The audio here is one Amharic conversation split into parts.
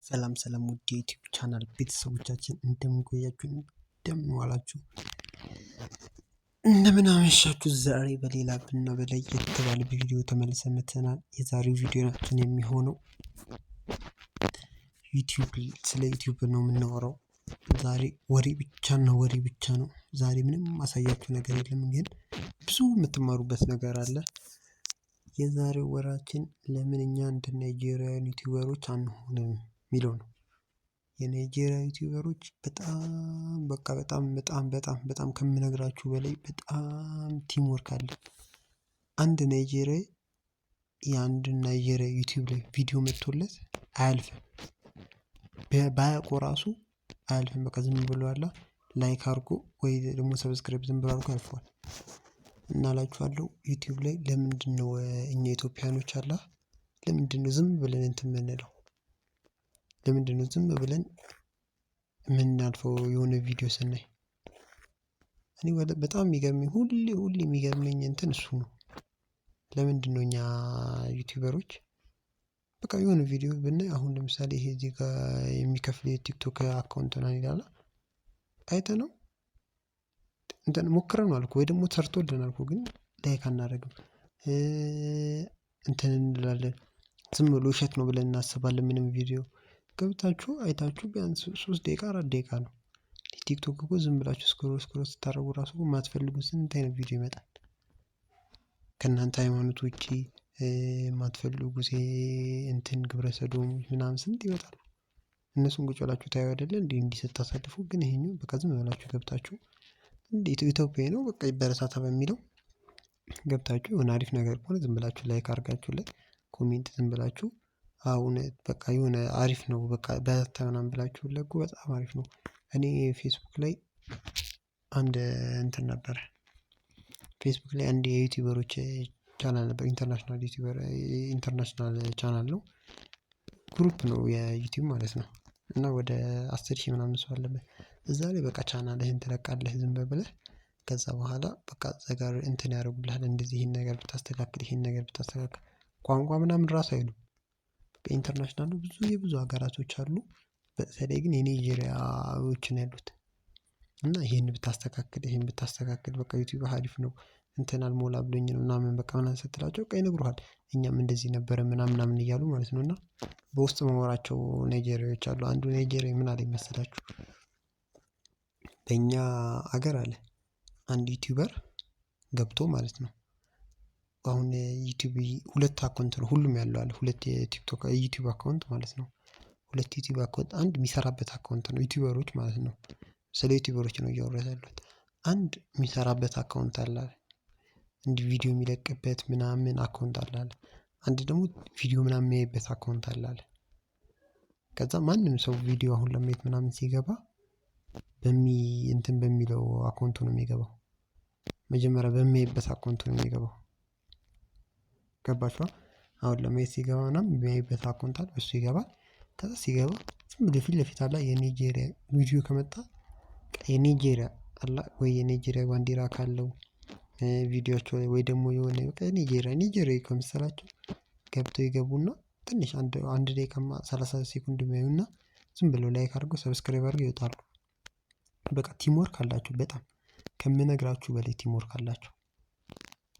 ሰላም ውድ የዩቲዩብ ቻናል ቤተሰቦቻችን እንደምን ቆያችሁ? እንደምን ዋላችሁ? እንደምን አመሻችሁ? ዛሬ በሌላ እና በለየት ባለ ቪዲዮ ተመልሰን መጥተናል። የዛሬው ቪዲዮአችን የሚሆነው ስለ ዩቲዩብ ነው የምናወራው። ዛሬ ወሬ ብቻ ነው። ዛሬ ምንም ማሳያችሁ ነገር የለም፣ ግን ብዙ የምትማሩበት ነገር አለ። የዛሬው ወራችን ለምን እኛ እንደ ናይጄሪያን ዩቲዩበሮች አንሆንም የሚለው ነው። የናይጄሪያ ዩቲዩበሮች በጣም ከምነግራችሁ በላይ በጣም ቲም ወርክ አለ። አንድ ናይጄሪያ የአንድን ናይጄሪያ ዩቲዩብ ላይ ቪዲዮ መጥቶለት አያልፍም። ባያውቀው ራሱ አያልፍም። በቃ ዝም ብሎ አላ ላይክ አድርጎ ወይ ደግሞ ሰብስክራይብ ዝም ብሎ አድርጎ ያልፈዋል። እና እላችኋለሁ ዩቲዩብ ላይ ለምንድነው እኛ ኢትዮጵያኖች ለምንድነው ዝም ብለን እንትን የምንለው? ለምንድነው ዝም ብለን የምናልፈው የሆነ ቪዲዮ ስናይ? እኔ በጣም የሚገርመኝ ሁሌ የሚገርመኝ እንትን እሱ ነው። ለምንድነው እኛ ዩቲዩበሮች በቃ የሆነ ቪዲዮ ብናይ፣ አሁን ለምሳሌ ይሄ እዚህ ጋር የሚከፍል የቲክቶክ አካውንት ነው ይላል፣ አይተነው እንትን ሞክረናል እኮ ወይ ደግሞ ሰርቶልናል እኮ፣ ግን ላይክ አናደርግም። እንትን እንላለን፣ ዝም ብሎ ውሸት ነው ብለን እናስባለን። ምንም ቪዲዮ ገብታችሁ አይታችሁ ቢያንስ 3 ደቂቃ 4 ደቂቃ ነው። ቲክቶክ እኮ ዝም ብላችሁ ስክሮል ስታደርጉ ራሱ የማትፈልጉት ስንት አይነት ቪዲዮ ይመጣል። ከእናንተ ሃይማኖት ውጪ የማትፈልጉት እንትን ግብረ ሰዶም ምናምን ስንት ይመጣሉ። እነሱን ቁጭ ብላችሁ ታዩ አይደለ እንዲህ ስታሳልፉ። ግን ይሄኛው በቃ ዝም ብላችሁ ገብታችሁ እንደ ኢትዮጵያዊ ነው በቃ ይበረታታ በሚለው ገብታችሁ የሆነ አሪፍ ነገር ከሆነ ዝም ብላችሁ ላይክ አድርጋችሁለት ኮሜንት ዝም ብላችሁ አሁን በቃ የሆነ አሪፍ ነው በቃ በርታ ምናምን ብላችሁ ለቁ። በጣም አሪፍ ነው። እኔ ፌስቡክ ላይ አንድ እንትን ነበር። ፌስቡክ ላይ አንድ የዩቲዩበሮች ቻናል ነበር። ኢንተርናሽናል ቻናል ነው፣ ግሩፕ ነው የዩቲዩብ ማለት ነው። እና ወደ 10,000 ምናምን ሰው አለበት እዛ ላይ። በቃ ቻናልህን ትለቃለህ ዝም ብለህ፣ ከዛ በኋላ በቃ ዘጋር እንትን ያደርጉልሃል። እንደዚህ ይሄን ነገር ብታስተካክል ቋንቋ ምናምን ራሱ አይሉም። በኢንተርናሽናል ብዙ ሀገራቶች አሉ። በተለይ ግን የናይጄሪያዎችን ያሉት እና ይሄን ብታስተካክል በቃ ዩቲዩብ አሪፍ ነው እንትን አልሞላ ብሎኝ ነው ምናምን በቃ ምናምን ስትላቸው በቃ ይነግሩሃል። እኛም እንደዚህ ነበረ ምናምን እያሉ ማለት ነው። እና በውስጥ መኖራቸው ናይጄሪያዎች አሉ። አንዱ ናይጄሪያ ምን አለኝ መሰላችሁ? በእኛ አገር አለ አንድ ዩቲዩበር ገብቶ ማለት ነው። አሁን ዩቲዩብ 2 አካውንት ነው ሁሉም ያለው አለ። 2 የቲክቶክ ዩቲዩብ አካውንት ማለት ነው። 2 ዩቲዩብ አካውንት፣ አንድ የሚሰራበት አካውንት ነው። ዩቲዩበሮች ማለት ነው። ስለ ዩቲዩበሮች ነው እያወራሁ ያለሁት። አንድ የሚሰራበት አካውንት አለ፣ እንዲህ ቪዲዮ የሚለቅበት ምናምን አካውንት አለ። አንድ ደግሞ ቪዲዮ ምናምን የሚያይበት አካውንት አለ። ከዛ ማንም ሰው ቪዲዮ አሁን ለማየት ምናምን ሲገባ በሚለው አካውንቱ ነው የሚገባው። መጀመሪያ በሚያይበት አካውንቱ ነው የሚገባው። ገባችኋ? አሁን ለማየት ሲገባ ምናምን በሚያይበት አካውንት አለ፣ እሱ ይገባል። ከዛ ሲገባ ዝም ብሎ ፊት ለፊት አለ የናይጄሪያ ቪዲዮ ከመጣ የናይጄሪያ አለ ወይ የናይጄሪያ ባንዲራ ካለው ቪዲዮዎች ወይ ደግሞ የሆነ በቃ ናይጄሪያ ከምትሰራቸው ገብተው ይገቡና ትንሽ አንድ ደቂቃ 30 ሴኮንድ የሚያዩና ዝም ብለው ላይክ አድርገው ሰብስክራይብ አድርገው ይወጣሉ። በቃ ቲም ወርክ አላቸው። በጣም ከምነግራችሁ በላይ ቲም ወርክ አላቸው።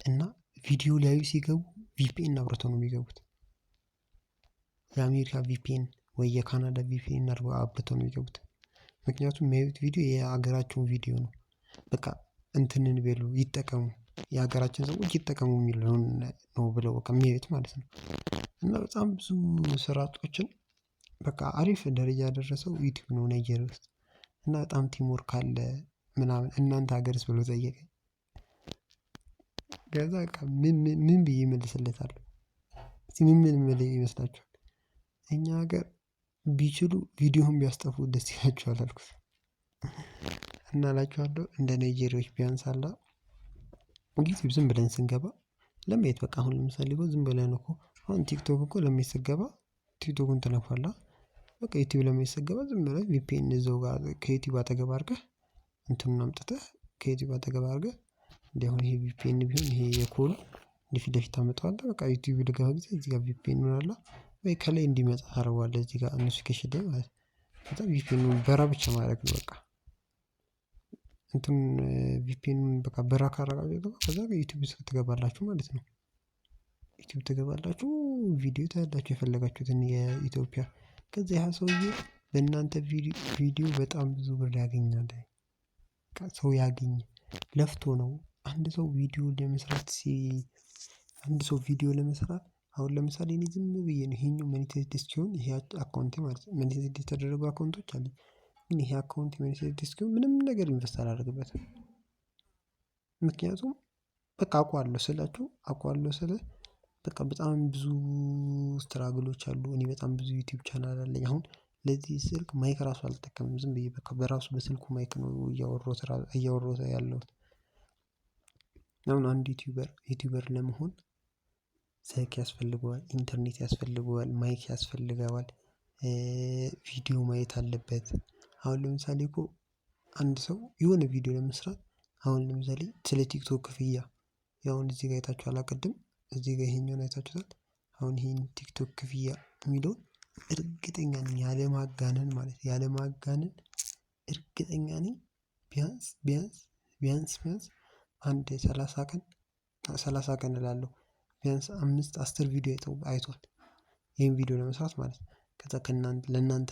እና ቪዲዮ ሊያዩ ሲገቡ ቪፒኤን አብርተው ነው የሚገቡት። የአሜሪካ ቪፒኤን ወይ የካናዳ ቪፒኤን አብርተው ነው የሚገቡት። ምክንያቱም የሚያዩት ቪዲዮ የሀገራቸውን ቪዲዮ ነው። በቃ እንትንን በሉ ይጠቀሙ፣ የሀገራችን ሰዎች ይጠቀሙ የሚለውን ነው ብለው በቃ የሚያዩት ማለት ነው። እና በጣም ብዙ ስራ አጦችን በቃ አሪፍ ደረጃ ያደረሰው ዩቲዩብ ነው ናይጄሪያ ውስጥ። እና በጣም ቲም ወርክ አለ ምናምን። እናንተ ሀገርስ ብሎ ጠየቀኝ። ከዛ በቃ ምን ብዬ እመልስለታለሁ? ምን ይመስላችኋል? እኛ ሀገር ቢችሉ ቪዲዮን ቢያስጠፉ ደስ ይላችኋል አልኩት። እና እላችኋለሁ እንደ ናይጄሪያዎች ቢያንስ አላ ዩቲዩብ ዝም ብለን ስንገባ ለማየት በቃ አሁን ለምሳሌ ዝም ብለን እኮ አሁን ቲክቶክ እኮ ለማየት ስገባ ቲክቶክን ትነካለህ። በቃ ዩቲዩብ ለማየት ስገባ ዝም ብለህ ቪፒኤን እዛው ጋር ከዩቲዩብ አጠገብ አድርገህ እንትኑን አምጥተህ ከዩቲዩብ አጠገብ አድርገህ አሁን ይሄ ቪፒኤን ቢሆን ይሄ የኮሉ ፊት ለፊት ታመጣዋለህ። በቃ ዩቲዩብ ልገባ ጊዜ እዚህ ጋር ቪፒኤን ምን አለ ወይ ከላይ እንዲመጣ ታደርገዋለህ እዚህ ጋር ኖቲፊኬሽን ላይ ማለት ነው። ከዛ ቪፒኤኑን በራ ብቻ ማድረግ ነው በቃ እንትን ቪፒኤኑን በቃ በራ ካረጋችሁ ከዛ ዩቲዩብ ውስጥ ትገባላችሁ ማለት ነው። ዩቲዩብ ትገባላችሁ ቪዲዮ ታያላችሁ የፈለጋችሁትን የኢትዮጵያ ከዛ ያ ሰውዬ በእናንተ ቪዲዮ በጣም ብዙ ብር ያገኛል። ሰው ያገኝ ለፍቶ ነው አንድ ሰው ቪዲዮ ለመስራት አሁን ለምሳሌ እኔ ዝም ብዬ ነው ይሄኛው ሞኔታይዝድ ሲሆን ይሄ አካውንቴ ማለት ነው ሞኔታይዝድ የተደረጉ አካውንቶች አሉኝ። ግን ይሄ አካውንት ሞኔታይዝድ ሲሆን ምንም ነገር ኢንቨስት አላደርግበትም። ምክንያቱም በቃ አውቀዋለሁ ስለ በቃ በጣም ብዙ ስትራግሎች አሉ። እኔ በጣም ብዙ ዩቲዩብ ቻናል አለኝ። አሁን ለዚህ ስልክ ማይክ ራሱ አልጠቀምም ዝም ብዬ በቃ በራሱ በስልኩ ማይክ ነው እያወራሁት ያለሁት። አሁን አንድ ዩቲዩበር ለመሆን ስልክ ያስፈልገዋል፣ ኢንተርኔት ያስፈልገዋል፣ ማይክ ያስፈልገዋል፣ ቪዲዮ ማየት አለበት። አሁን ለምሳሌ እኮ አንድ ሰው የሆነ ቪዲዮ ለመስራት አሁን ለምሳሌ ስለ ቲክቶክ ክፍያ ያሁን እዚህ ጋር አይታችኋል ቅድም እዚህ ጋር ይሄኛውን አይታችሁታል። አሁን ይሄን ቲክቶክ ክፍያ የሚለውን እርግጠኛ ነኝ ያለማጋነን እርግጠኛ ነኝ ቢያንስ አንድ 30 ቀን እላለሁ ቢያንስ 5-10 ቪዲዮ አይቷል። ይሄን ቪዲዮ ለመስራት ማለት ነው። ከዛ ለእናንተ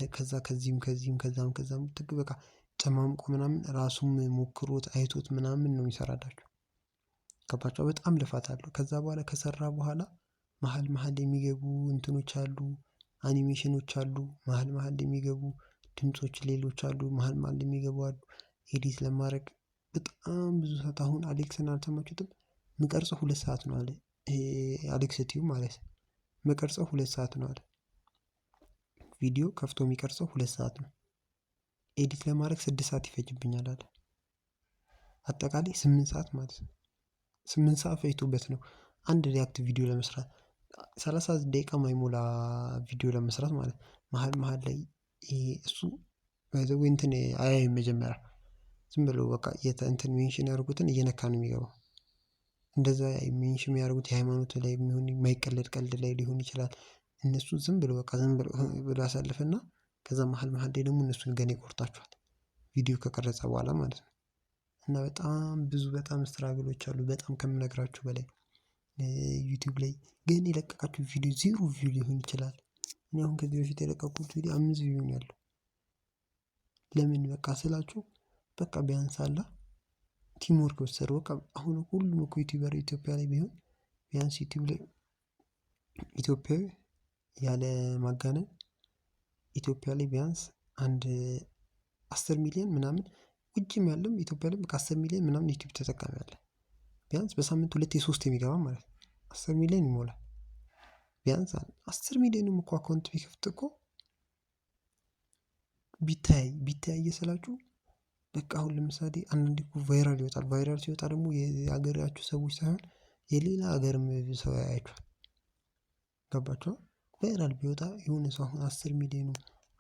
ከዛም በቃ ጨማምቆ ምናምን ራሱም ሞክሮት አይቶት ምናምን ነው የሚሰራላችሁ። ገባችሁ? በጣም ልፋት አለው። ከዛ በኋላ ከሰራ በኋላ መሀል የሚገቡ እንትኖች አሉ፣ አኒሜሽኖች አሉ፣ መሀል የሚገቡ ድምጾች ሌሎች አሉ፣ መሀል የሚገቡ አሉ። ኤዲት ለማድረግ በጣም ብዙ ሰዓት አሁን አሌክስን አልሰማችሁትም? ምቀርጸው 2 ሰዓት ነው አለ። አሌክስ ቲዩብ ማለት ምቀርጸው 2 ሰዓት ነው አለ። ቪዲዮ ከፍቶ የሚቀርጸው 2 ሰዓት ነው። ኤዲት ለማድረግ 6 ሰዓት ይፈጅብኛል አለ። አጠቃላይ 8 ሰዓት ማለት ነው። 8 ሰዓት ፈጅቶበት ነው አንድ ሪያክት ቪዲዮ ለመስራት 30 ደቂቃ ማይሞላ ቪዲዮ ለመስራት ማለት መሀል ላይ እሱ ወይ እንትን አያይም መጀመሪያ ዝም ብሎ በቃ እንትን ሜንሽን ያደርጉትን እየነካ ነው የሚገባው። እንደዛ ሜንሽን የሚያደርጉት የሃይማኖት ላይ የሚሆን የማይቀለድ ቀልድ ላይ ሊሆን ይችላል። እነሱ ዝም ብሎ ያሳልፍና ከዛ መሀል ላይ ደግሞ እነሱን ገና ይቆርጣቸዋል ቪዲዮ ከቀረጸ በኋላ ማለት ነው። እና በጣም ስትራግሎች አሉ በጣም ከምነግራችሁ በላይ ዩቲዩብ ላይ ግን የለቀቃችሁ ቪዲዮ 0 ቪው ሊሆን ይችላል። እኔ አሁን ከዚህ በፊት የለቀቁት ቪዲዮ 5 ቪው ነው ያለው። ለምን በቃ ስላችሁ በቃ ቢያንስ አላ ቲም ወርክ ወሰዱ። በቃ አሁን ሁሉም እኮ ዩቲዩበር ኢትዮጵያ ላይ ቢሆን ቢያንስ ዩቲዩብ ላይ ኢትዮጵያዊ ያለ ማጋነን ኢትዮጵያ ላይ ቢያንስ አንድ 10 ሚሊዮን ምናምን ውጭም ያለም ኢትዮጵያ ላይ በቃ 10 ሚሊዮን ምናምን ዩቲዩብ ተጠቃሚ አለ። ቢያንስ በሳምንት 2-3 የሚገባ ማለት ነው 10 ሚሊዮን ይሞላል። ቢያንስ 10 ሚሊዮንም እኮ አካውንት ቢከፍት እኮ ቢታይ ስላችሁ በቃ አሁን ለምሳሌ አንዳንዴ እኮ ቫይራል ይወጣል። ቫይራል ሲወጣ ደግሞ የሀገራችሁ ሰዎች ሳይሆን የሌላ ሀገርም ሰው ያያችኋል። ገባችኋል? ቫይራል ቢወጣ የሆነ ሰው አሁን 10 ሚሊዮኑ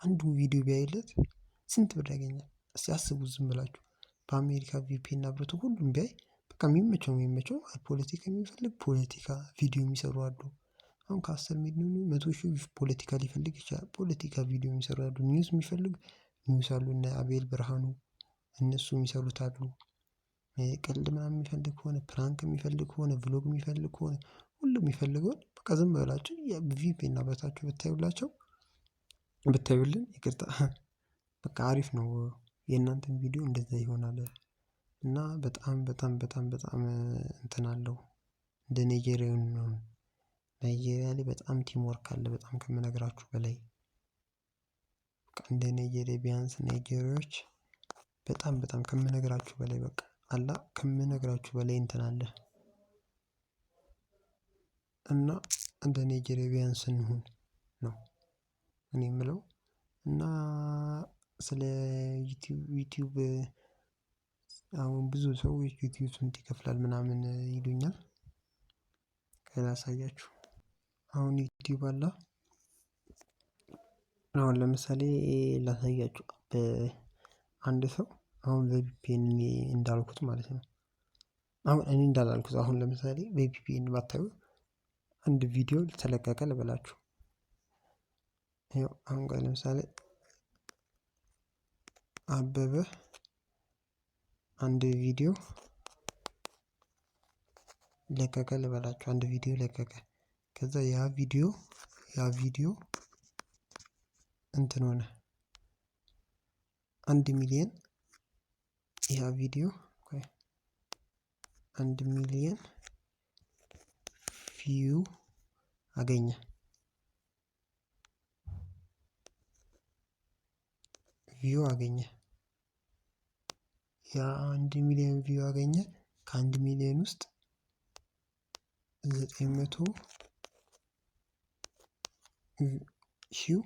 አንዱን ቪዲዮ ቢያይለት ስንት ብር ያገኛል? እስቲ አስቡት ዝም ብላችሁ። በአሜሪካ ቪፒኤን አብርቶ ሁሉም ቢያይ በቃ የሚመቸው ፖለቲካ የሚፈልግ ፖለቲካ ቪዲዮ የሚሰሩ አሉ። አሁን ከ10 ሚሊዮኑ 100 ሺህ ፖለቲካ ሊፈልግ ይችላል። ፖለቲካ ቪዲዮ የሚሰሩ አሉ። ኒውስ የሚፈልግ ኒውስ አሉ። እነ አቤል ብርሃኑ እነሱ የሚሰሩት አሉ። ቀልድ ምናምን የሚፈልግ ከሆነ ፕራንክ የሚፈልግ ከሆነ ቭሎግ የሚፈልግ ከሆነ ሁሉም የሚፈልገውን በቃ ዝም ብላችሁ ቪፒኤን አብርታችሁ ብታዩልን ይቅርታ በቃ አሪፍ ነው። የእናንተን ቪዲዮ እንደዛ ይሆናል። እና በጣም እንትን አለው እንደ ናይጄሪያዊ ነው። ናይጄሪያ ላይ በጣም ቲም ወርክ አለ በጣም ከምነግራችሁ በላይ። በቃ እንደ ናይጄሪያ ቢያንስ ናይጄሪያዎች በጣም ከምነግራችሁ በላይ በቃ ከምነግራችሁ በላይ እንትን አለ። እና እንደ ናይጄሪያ ቢያንስ እንሁን ነው እኔ የምለው። እና ስለ ዩቲዩብ አሁን ብዙ ሰዎች ዩቲዩብ ስንት ይከፍላል ምናምን ይሉኛል። ላሳያችሁ። አሁን ዩቲዩብ አለ። አሁን ለምሳሌ ላሳያችሁ። አንድ ሰው አሁን በቪፒኤን እንዳልኩት ማለት ነው። አሁን እኔ እንዳላልኩት አሁን ለምሳሌ በቪፒኤን ባታዩ አንድ ቪዲዮ ተለቀቀ ልበላችሁ። ያው አሁን ጋር ለምሳሌ አበበ አንድ ቪዲዮ ለቀቀ ልበላችሁ። አንድ ቪዲዮ ለቀቀ። ከዛ ያ ቪዲዮ እንትን ሆነ 1 ሚሊዮን። ያ ቪዲዮ 1 ሚሊዮን ቪው አገኘ። ያ 1 ሚሊዮን ቪው አገኘ። ከ1 ሚሊዮን ውስጥ 900,000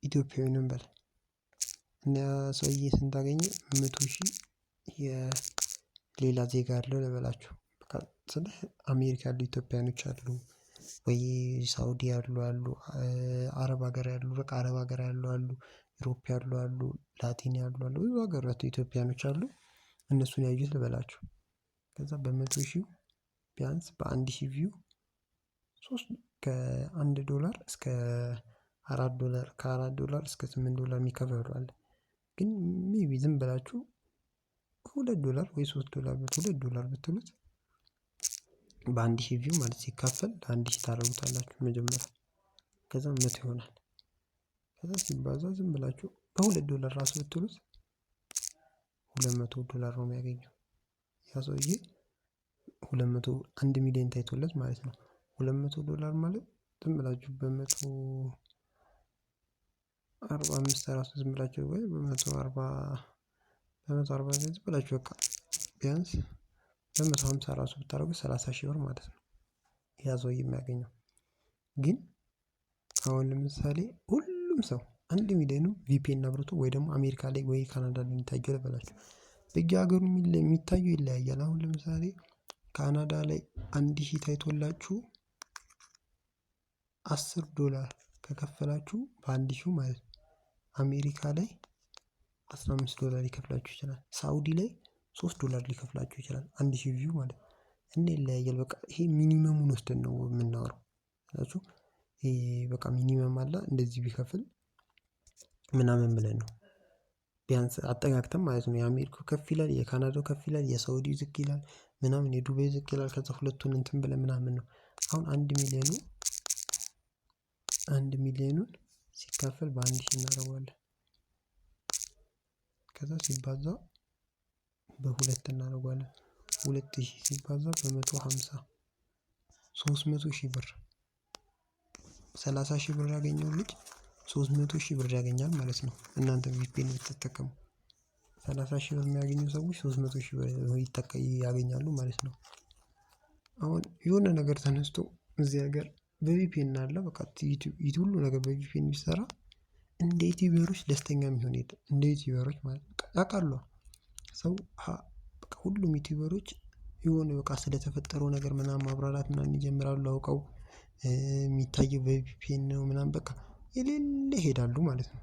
ኢትዮጵያዊ ነበር። እና ሰውዬ ስንት አገኘ? 100,000 የሌላ ዜጋ ያለው ልበላችሁ። በቃ ስለ አሜሪካ ያሉ ኢትዮጵያኖች አሉ ወይ ሳውዲ ያሉ አሉ፣ አረብ ሀገር ያሉ፣ በቃ አረብ ሀገር ያሉ አሉ፣ ኢሮፕ ያሉ አሉ፣ ላቲን ያሉ አሉ፣ ብዙ ሀገራት ኢትዮጵያኖች አሉ። እነሱን ያዩት ልበላችሁ። ከዛ በ100,000 ቢያንስ በ1,000 ቪው $1 እስከ $4 $4 እስከ $8 የሚከፍሉ አለ። ግን ሜቢ ዝም ብላችሁ $2 ወይ $3 $2 ብትሉት በ1,000 ቪው ማለት ሲካፈል ለ1,000 ታደርጉታላችሁ መጀመሪያ። ከዛ 100 ይሆናል። ከዛ ሲባዛ ዝም ብላችሁ በ$2 ራሱ ብትሉት $200 ነው የሚያገኘው። ያ ሰውዬ 1 ሚሊዮን ታይቶለት ማለት ነው። $200 ማለት ዝም ብላችሁ በ145 ራሱ ዝም ብላችሁ ወይ በ140 ዝም ብላችሁ በቃ ቢያንስ በ150 ራሱ ብታደርጉት 30,000 ብር ማለት ነው ያ ሰውዬ የሚያገኘው። ግን አሁን ለምሳሌ ሁሉም ሰው 1 ሚሊዮኑ ቪፒኤን አብርቶ ወይ ደግሞ አሜሪካ ላይ ወይ ካናዳ ላይ የሚታየው ልበላችሁ። በየሀገሩ የሚታየው ይለያያል። አሁን ለምሳሌ ካናዳ ላይ 1,000 ታይቶላችሁ $10 ከከፈላችሁ በ1,000 ማለት ነው አሜሪካ ላይ $15 ሊከፍላችሁ ይችላል። ሳውዲ ላይ $3 ሊከፍላችሁ ይችላል። 1,000 ቪው ማለት ነው። እና ይለያያል። በቃ ይሄ ሚኒመሙን ወስደን ነው የምናወራው። ስለዚህ ይሄ በቃ ሚኒመም አለ እንደዚህ ቢከፍል ምናምን ብለን ነው ቢያንስ አጠጋግተን ማለት ነው። የአሜሪካው ከፍ ይላል፣ የካናዳው ከፍ ይላል፣ የሳውዲው ዝቅ ይላል ምናምን፣ የዱባይ ዝቅ ይላል። ከዛ ሁለቱን እንትን ብለን ምናምን ነው አሁን 1 ሚሊዮኑን ሲካፈል በ1,000 እናደርገዋለን። ከዛ ሲባዛ በ2 እናደርገዋለን። 2,000 ሲባዛ በ150 300,000 ብር 30,000 ብር ያገኘው ልጅ 300,000 ብር ያገኛል ማለት ነው። እናንተ ቪፒኤን ብትጠቀሙ 30,000 ብር የሚያገኙ ሰዎች 300,000 ብር ያገኛሉ ማለት ነው። አሁን የሆነ ነገር ተነስቶ እዚህ ሀገር በቪፒኤን አለ በቃ ሁሉ ነገር በቪፒኤን ቢሰራ እንደ ዩቲዩበሮች ደስተኛ የሚሆን የለም። እንደ ዩቲዩበሮች ማለት ያውቃሉ ሰው በቃ ሁሉም ዩቲዩበሮች የሆነ በቃ ስለተፈጠረው ነገር ምናምን ማብራራት ምናምን ይጀምራሉ። አውቀው የሚታየው በቪፒኤን ነው ምናምን በቃ የሌለ ይሄዳሉ ማለት ነው።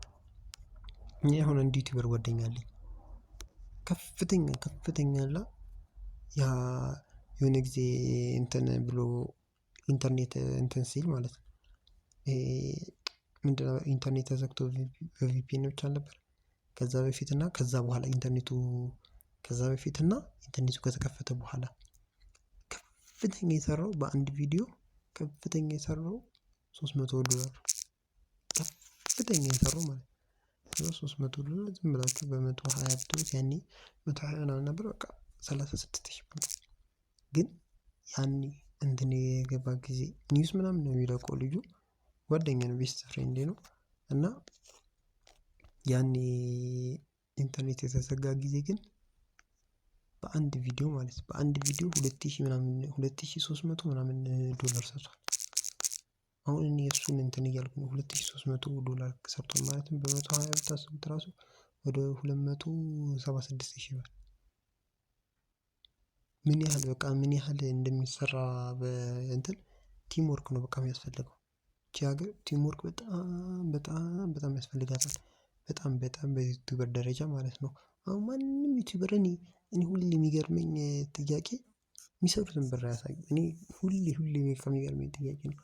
እኔ አሁን አንድ ዩቲዩበር ጓደኛ አለኝ። ከፍተኛ አለ ያ የሆነ ጊዜ እንትን ብሎ ኢንተርኔት እንትን ሲል ማለት ነው። ምንድነው ኢንተርኔት ተዘግቶ በቪፒኤን ብቻ ነበር። ከዛ በፊት እና ከዛ በኋላ ኢንተርኔቱ ከተከፈተ በኋላ ከፍተኛ የሰራው በአንድ ቪዲዮ ከፍተኛ የሰራው $300 ከፍተኛ የሰራው ማለት ነው። $300 ዝም ብላችሁ በ120 ብትሉት ያኔ 120 ምናምን ነበር በቃ 36,000 ብር። ግን ያኔ እንትን የገባ ጊዜ ኒውስ ምናምን ነው የሚለቀው ልጁ ጓደኛ ነው፣ ቤስት ፍሬንዴ ነው። እና ያኔ ኢንተርኔት የተዘጋ ጊዜ ግን በአንድ ቪዲዮ ማለት ነው በአንድ ቪዲዮ 2,000 ምናምን $2,300 ምናምን ሰርቷል። አሁን እኔ እሱን እንትን እያልኩ ነው $2,300 ሰርቷል ማለትም በ120 ብታስቡት ራሱ ወደ 276,000 ብር። ምን ያህል እንደሚሰራ በእንትን ቲም ወርክ ነው በቃ የሚያስፈልገው። እቺ ሀገር ቲም ወርክ በጣም ያስፈልጋታል። በጣም በዩቲዩበር ደረጃ ማለት ነው። አሁን ማንም ዩቲዩበር እኔ ሁሌ የሚገርመኝ ጥያቄ የሚሰሩትን ብር አያሳዩም። እኔ ሁሌ ከሚገርመኝ ጥያቄ ነው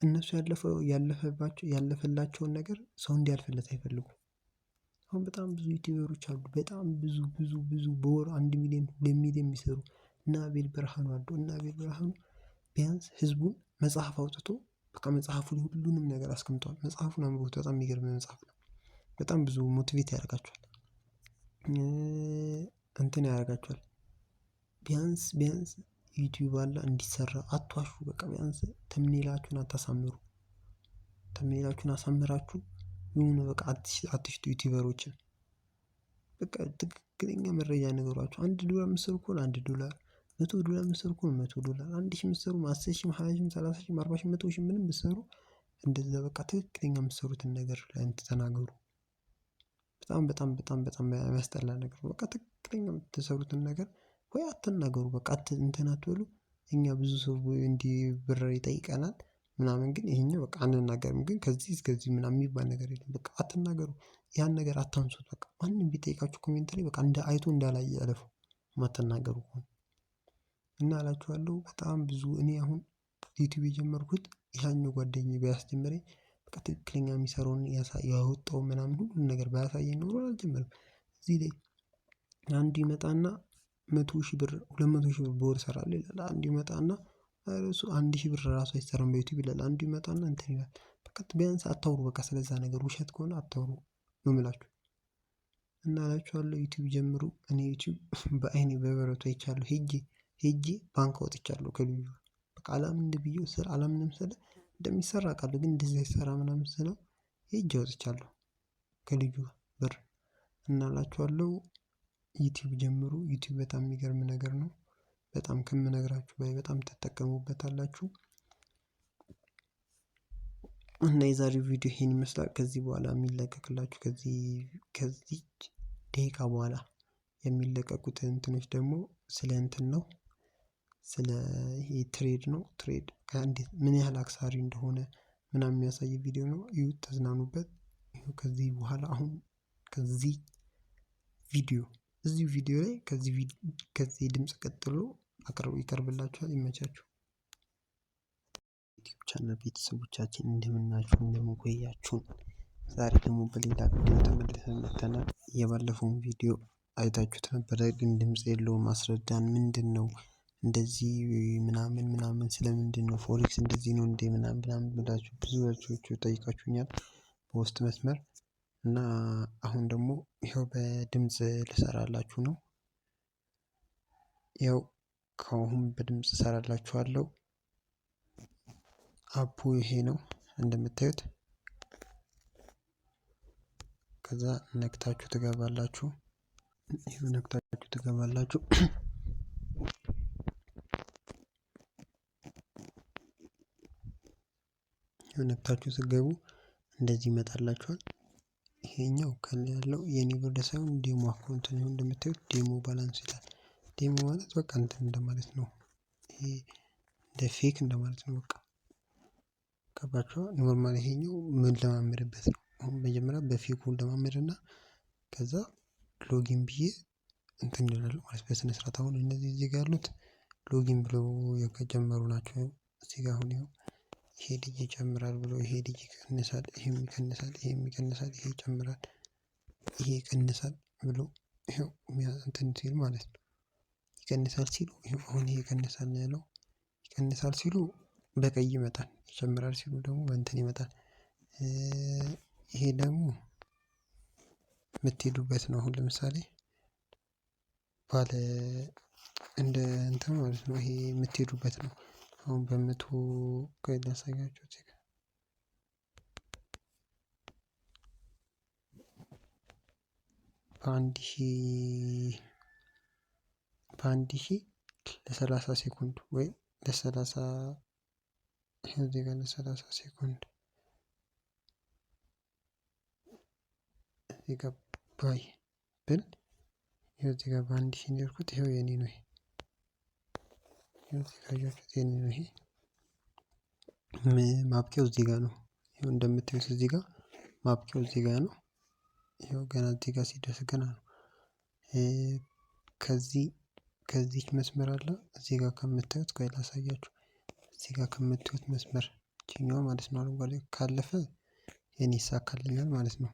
እነሱ ያለፈላቸውን ነገር ሰው እንዲያልፍለት አይፈልጉም። አሁን በጣም ብዙ ዩቲዩበሮች አሉ። በጣም ብዙ በወር 1 ሚሊዮን 2 ሚሊዮን የሚሰሩ እና አቤል ብርሃኑ አሉ። እና አቤል ብርሃኑ ቢያንስ ህዝቡን መጽሐፍ አውጥቶ በቃ መጽሐፉ ላይ ሁሉንም ነገር አስቀምጧል። መጽሐፉን አንብቡት፣ በጣም የሚገርም መጽሐፍ ነው። በጣም ብዙ ሞቲቬት ያደርጋቸዋል፣ እንትን ያደርጋቸዋል። ቢያንስ ዩቲዩብ አለ እንዲሰራ አትዋሹ። በቃ ቢያንስ ተምኔላችሁን አታሳምሩ። ተምኔላችሁን አሳምራችሁ የሆነ በቃ አትሽቱ ዩቲዩበሮችን። በቃ ትክክለኛ መረጃ ነገሯቸው። $1 የምትሰሩ ከሆነ $1፣ $100 የምትሰሩ ከሆነ $100፣ 1000 የምትሰሩ 10,000 20,000 30,000 40,000 100,000 ምንም ብትሰሩ እንደዛ በቃ ትክክለኛ የምትሰሩትን ነገር ላይ ተናገሩ። በጣም የሚያስጠላ ነገር ነው። በቃ ትክክለኛ የምትሰሩትን ነገር ወይ አትናገሩ። በቃ እንትን አትበሉ። እኛ ብዙ ሰው እንዲህ ብር ይጠይቀናል ምናምን፣ ግን ይሄኛው በቃ አንናገርም። ግን ከዚህ እስከዚህ ምናምን የሚባል ነገር የለም። በቃ አትናገሩ። ያን ነገር አታንሱት። በቃ ማንም ቢጠይቃችሁ ኮሜንት ላይ በቃ አይቶ እንዳላየ ያለፉ ማትናገሩ ከሆነ እና እላችኋለሁ። በጣም ብዙ እኔ አሁን ዩቲዩብ የጀመርኩት ያኛው ጓደኛዬ ቢያስጀምረኝ በቃ ትክክለኛ የሚሰራውን ያወጣው ምናምን ሁሉን ነገር ባያሳየኝ ኖሮ አልጀመርም። እዚህ ላይ አንዱ ይመጣና 100,000 ብር 200,000 ብር በወር እሰራለሁ ይላል። አንዱ ይመጣና እሱ 1,000 ብር ራሱ አይሰራም በዩቲዩብ ይላል። አንዱ ይመጣና እንትን ይላል። በቃ ቢያንስ አታውሩ። በቃ ስለዛ ነገር ውሸት ከሆነ አታውሩ ነው የምላችሁ። እና እላችኋለሁ ዩቲዩብ ጀምሩ። እኔ ዩቲዩብ በአይኔ በበረቱ አይቻለሁ። ሄጄ ባንክ አውጥቻለሁ ከልጁ። በቃ አላምን ብዬው አላምንም ስለ እንደሚሰራ ቃሉ ግን እንደዚህ አይሰራ ምናምን ስለው ሄጄ አውጥቻለሁ ከልጁ ብር። እና እላችኋለሁ ዩቲዩብ ጀምሩ። ዩቲዩብ በጣም የሚገርም ነገር ነው። በጣም ከምነግራችሁ በላይ በጣም ትጠቀሙበታላችሁ። እና የዛሬው ቪዲዮ ይሄን ይመስላል። ከዚህ በኋላ የሚለቀቅላችሁ ከዚህ ደቂቃ በኋላ የሚለቀቁት እንትኖች ደግሞ ስለ እንትን ነው፣ ስለ ይሄ ትሬድ ነው። ትሬድ እንዴት ምን ያህል አክሳሪ እንደሆነ ምናምን የሚያሳይ ቪዲዮ ነው። ይሁት ተዝናኑበት። ከዚህ በኋላ አሁን ከዚህ ቪዲዮ ላይ ከዚህ ድምጽ ቀጥሎ ይቀርብላችኋል። ይመቻችሁ። ዩቲዩብ ቻናል ቤተሰቦቻችን እንደምናችሁ፣ እንደምንቆያችሁን። ዛሬ ደግሞ በሌላ ቪዲዮ ተመልሰን መጥተናል። የባለፈውን ቪዲዮ አይታችሁት ነበረ፣ ግን ድምጽ የለውም። አስረዳን፣ ምንድን ነው እንደዚህ ምናምን ስለምንድን ነው ፎሬክስ እንደዚህ ነው እንዴ ምናምን ብላችሁ ብዙዎቹ ጠይቃችሁኛል በውስጥ መስመር። እና አሁን ደግሞ ይኸው በድምጽ ልሰራላችሁ ነው። ያው ከአሁን በድምጽ እሰራላችኋለሁ። አፑ ይሄ ነው እንደምታዩት። ከዛ ነክታችሁ ትገባላችሁ። ይሄው ነክታችሁ ትገባላችሁ። ይሄው ነክታችሁ ስትገቡ እንደዚህ ይመጣላችኋል። ይሄኛው ከላይ ያለው የኔ ብር ሳይሆን ዴሞ አካውንት ነው። እንደምታዩት ዴሞ ባላንስ ይላል። ዴሞ ማለት በቃ እንትን እንደማለት ነው። ይሄ እንደ ፌክ እንደማለት ነው። በቃ ገባችሁ? ኖርማል ይሄኛው ምን ለማመድበት ነው። አሁን መጀመሪያ በፌኩ ለማመድና ከዛ ሎጊን ብዬ እንትን ይላል ማለት በስነ ስርዓት። አሁን እነዚህ እዚህ ጋር ያሉት ሎጊን ብለው የጀመሩ ናቸው። እዚህ ጋር አሁን ይሄ ልጅ ይጨምራል ብሎ ይሄ ልጅ ይቀንሳል፣ ይሄም ይቀንሳል፣ ይሄም ይቀንሳል፣ ይሄ ይጨምራል፣ ይሄ ይቀንሳል ብሎ ይሄው እንትን ሲል ማለት ነው። ይቀንሳል ሲሉ ይሄው አሁን ይሄ ይቀንሳል ነው ያለው። ይቀንሳል ሲሉ በቀይ ይመጣል፣ ይጨምራል ሲሉ ደግሞ በእንትን ይመጣል። ይሄ ደግሞ የምትሄዱበት ነው። አሁን ለምሳሌ ባለ እንደ እንትን ማለት ነው። ይሄ የምትሄዱበት ነው። አሁን በመቶ ላሳያችሁ እዚህ ጋር በአንድ ሺህ ለ30 ሴኮንድ ወይ ለ30 እዚህ ጋር ለ30 ሴኮንድ እዚህ ጋር ባይ ብል ይኸው እዚህ ጋር በአንድ ሺህ እንደርኩት ይኸው የኔ ነው። ይሄ እዚህ ጋር ያያችሁት የኔ ነው። ይሄ ማብቂያው እዚህ ጋር ነው። ይኸው እንደምታዩት እዚህ ጋር ማብቂያው እዚህ ጋር ነው። ይኸው ገና እዚህ ጋር ሲደርስ ገና ነው። ከዚች መስመር አለ እዚህ ጋር ከምታዩት ቆይ ላሳያችሁ። እዚህ ጋር ከምታዩት መስመር ይችኛዋ ማለት ነው። አረንጓዴ ካለፈ የኔ ይሳካልኛል ማለት ነው።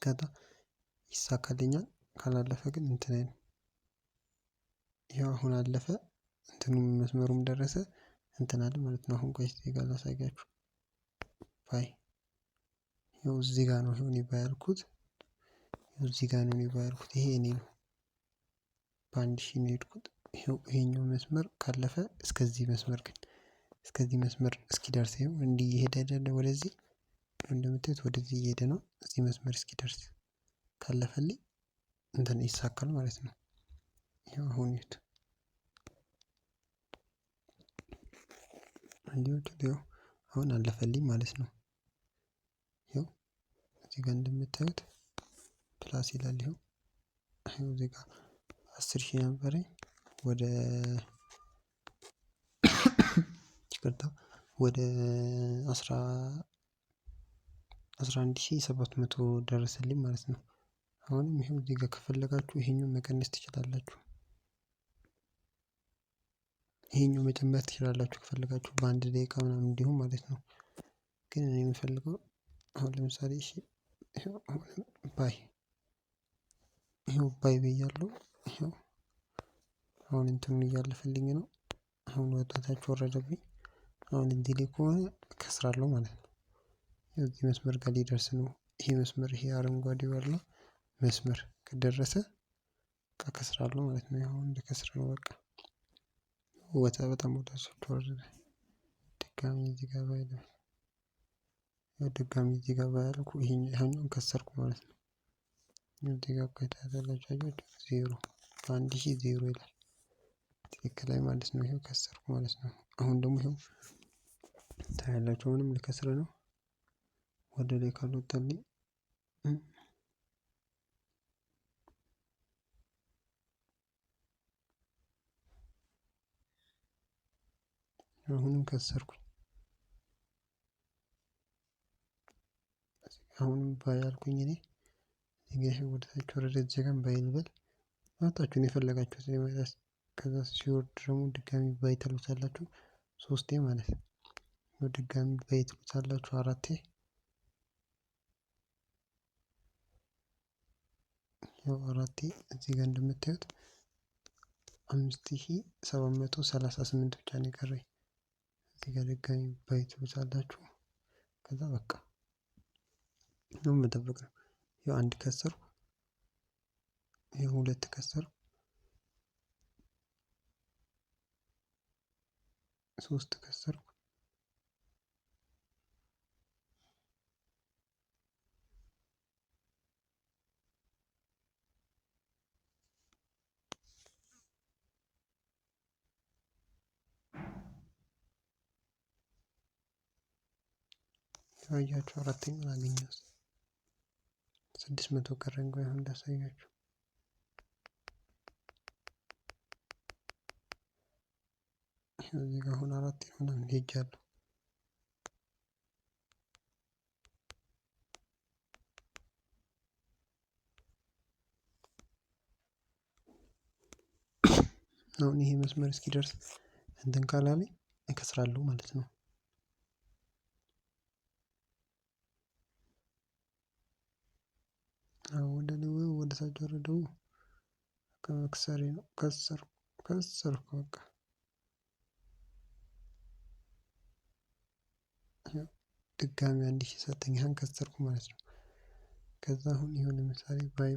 ከዛ ይሳካልኛል፣ ካላለፈ ግን እንትን አይልም። ይኸው አሁን አለፈ፣ እንትኑም መስመሩም ደረሰ፣ እንትን አለ ማለት ነው። አሁን ቆይ እዚህ ጋር ላሳያችሁ። ባይ ይኸው እዚህ ጋር ነው እኔ ባይ ያልኩት፣ እዚህ ጋር ነው እኔ ባይ ያልኩት። ይሄ እኔ ነው በአንድ ሺህ ነው የሄድኩት። ይሄኛው መስመር ካለፈ እስከዚህ መስመር ግን እስከዚህ መስመር እስኪደርስ ይኸው እንዲህ እየሄደ አይደለ? ወደዚህ እንደምታዩት ወደዚህ እየሄደ ነው። እዚህ መስመር እስኪደርስ ካለፈልኝ እንትን ይሳካል ማለት ነው። ይኸው አሁን ይሁት እንዲሁ አሁን አለፈልኝ ማለት ነው። ይኸው እዚህ ጋር እንደምታዩት ፕላስ ይላል። ይኸው እዚህ ጋር 10,000 ነበረኝ ወደ ይቅርታ ወደ 11,700 ደረሰልኝ ማለት ነው። አሁንም ይሄው እዚህ ጋር ከፈለጋችሁ ይሄኛው መቀነስ ትችላላችሁ፣ ይሄኛው መጨመር ትችላላችሁ ከፈለጋችሁ በአንድ ደቂቃ ምናምን እንዲሁም ማለት ነው። ግን እኔ የምፈልገው አሁን ለምሳሌ እሺ ባይ ይሄው ባይ ብያለሁ። ይሄው አሁን እንትኑን እያለፈልኝ ነው። አሁን ወጣታች ወረደብኝ። አሁን እንዲህ ላይ ከሆነ ከስራለሁ ማለት ነው። እዚህ መስመር ጋር ሊደርስ ነው። ይሄ መስመር ይሄ አረንጓዴው ያለው መስመር ከደረሰ ከስራለሁ ማለት ነው። አሁን እንደከስር ነው በቃ በጣም ወጣቶች ወረደ። ድጋሚ እዚህ ጋር ባይ ድጋሚ እዚህ ጋር ባያልኩ ይሄኛውን ከሰርኩ ማለት ነው። እዚህ ጋር ከታተላችሁ ዜሮ በአንድ ሺህ ዜሮ ይላል ትክክል ላይ ማለት ነው። ይሄው ከሰርኩ ማለት ነው። አሁን ደግሞ ይሄው ታያላችሁ ምንም ልከስር ነው። ወደ ላይ ካልወጣልኝ አሁንም ከሰርኩኝ። አሁንም ባይ አልኩኝ እኔ እዚህ ወደ ታች ወረደ። እዚህ ጋር ባይ ልበል አጣችሁን የፈለጋችሁት ማለት ከዛ ሲወርድ ደግሞ ድጋሚ ባይ ትሉታላችሁ 3 ማለት ነው። ድጋሚ ባይ ትሉታላችሁ 4 ያው 4 እዚህ ጋር እንደምታዩት 5,738 ብቻ ነው የቀረኝ። እዚህ ጋር ድጋሚ ባይ ትሉታላችሁ ከዛ በቃ ነው መጠበቅ ነው። ያው አንድ ከሰርኩ፣ ይሄ 2 ከሰርኩ፣ 3 ከሰርኩ፣ ያያችሁ አራተኛውን አገኘሁት። 600 ቀረኝ። ቆይ አሁን እንዳሳያችሁ እዚህ ጋር አሁን 4 ምናምን ሄጃለሁ። አሁን ይሄ መስመር እስኪደርስ እንትን ካላለኝ እከስራለሁ ማለት ነው። ወደ ታች ወረደው ከመክሰሬ ነው። ከሰርኩ በቃ ድጋሚ 1,000 ሰጠኝ። ያን ከሰርኩ ማለት ነው። ከዛ አሁን የሆነ ምሳሌ ባይ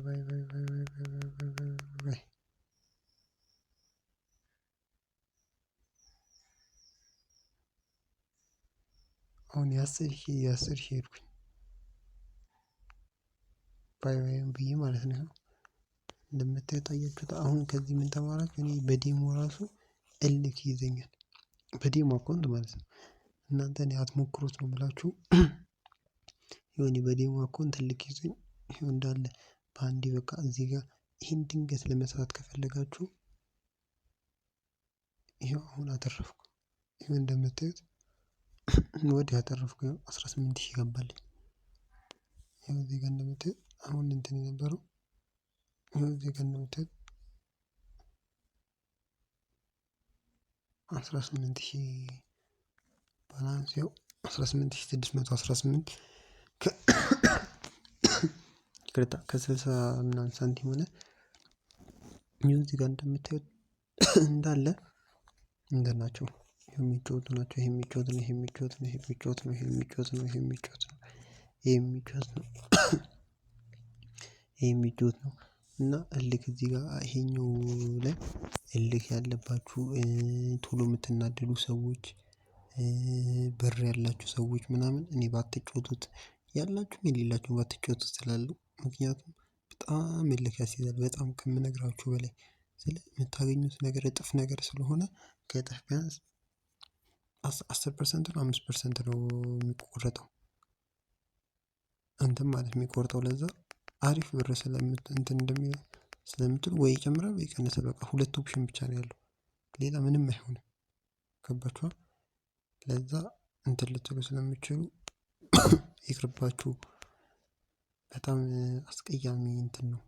አሁን የ10,000 ሄድኩኝ ባይ ብዬ ማለት ነው። እንደምታዩት አሁን ከዚህ ምን ተማራችሁ? እኔ በዴሞ ራሱ እልክ ይዘኛል፣ በዴሞ አካውንት ማለት ነው። እናንተ እኔ አትሞክሩት ነው የምላችሁ። የሆነ በዴሞ አካውንት እልክ ይዘኝ ይሄው እንዳለ በአንዴ በቃ እዚህ ጋር ይህን ድንገት ለመስራት ከፈለጋችሁ ይሄው አሁን አተረፍኩ። ይሄው እንደምታዩት ወዲህ አተረፍኩ። ይሄው 18,000 ገባልኝ። ይሄው እዚህ ጋር እንደምታዩት አሁን እንትን የነበረው ይሄው እዚህ ጋር እንደምታዩት 18,000 ባላንስ ያው 18618 ይቅርታ ከ60 ምናምን ሳንቲም ሆነ። እዚህ ጋር እንደምታዩት እንዳለ እንትን ናቸው። የሚጫወቱ ናቸው። ይሄ የሚጫወት ነው። ይሄ የሚጫወት ነው። ይሄ የሚጫወት ነው። ይሄ የሚጫወት ነው። ይሄ የሚጫወት ነው። ይሄ የሚጫወት ነው። ይሄ የሚጫወት ነው። እና እልክ እዚህ ጋር ይሄኛው ላይ እልክ ያለባችሁ ቶሎ የምትናደዱ ሰዎች፣ ብር ያላችሁ ሰዎች ምናምን እኔ ባትጫወቱት፣ ያላችሁም የሌላችሁም ባትጫወቱት ስላለው። ምክንያቱም በጣም እልክ ያስይዛል። በጣም ከምነግራችሁ በላይ ስለ የምታገኙት ነገር እጥፍ ነገር ስለሆነ ከእጥፍ ቢያንስ 10% ነው 5% ነው የሚቆረጠው እንትን ማለት የሚቆርጠው። ለዛ አሪፍ ብር እንትን እንደሚለው ስለምትሉ ወይ ይጨምራል ወይ ይቀንሳል። በቃ ሁለት ኦፕሽን ብቻ ነው ያለው፣ ሌላ ምንም አይሆንም። ገባችኋል? ለዛ እንትን ልትሉ ስለምችሉ ይቅርባችሁ። በጣም አስቀያሚ እንትን ነው።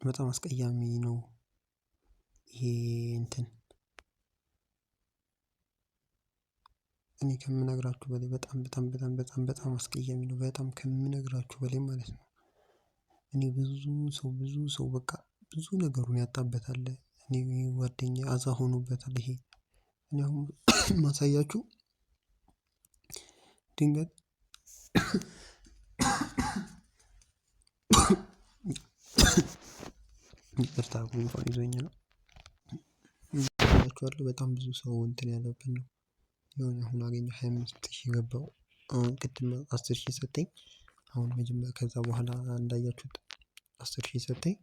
በጣም አስቀያሚ ነው ይሄ እንትን። እኔ ከምነግራችሁ በላይ በጣም በጣም በጣም በጣም በጣም አስቀያሚ ነው። በጣም ከምነግራችሁ በላይ ማለት ነው። እኔ ብዙ ሰው በቃ ብዙ ነገሩን ያጣበታል። እኔ ጓደኛ አዛ ሆኖበታል። ይሄ እኔ አሁን ማሳያችሁ ድንገት ይቅርታ ጉንፋን ይዞኝ ነው እላችኋለሁ። በጣም ብዙ ሰው እንትን ያለብን ነው። የሆነ አሁን አገኘሁ 25,000 ገባው። አሁን ቅድም 10,000 ሰጠኝ። አሁን መጀመሪያ ከዛ በኋላ እንዳያችሁት 10,000 ሰጠኝ።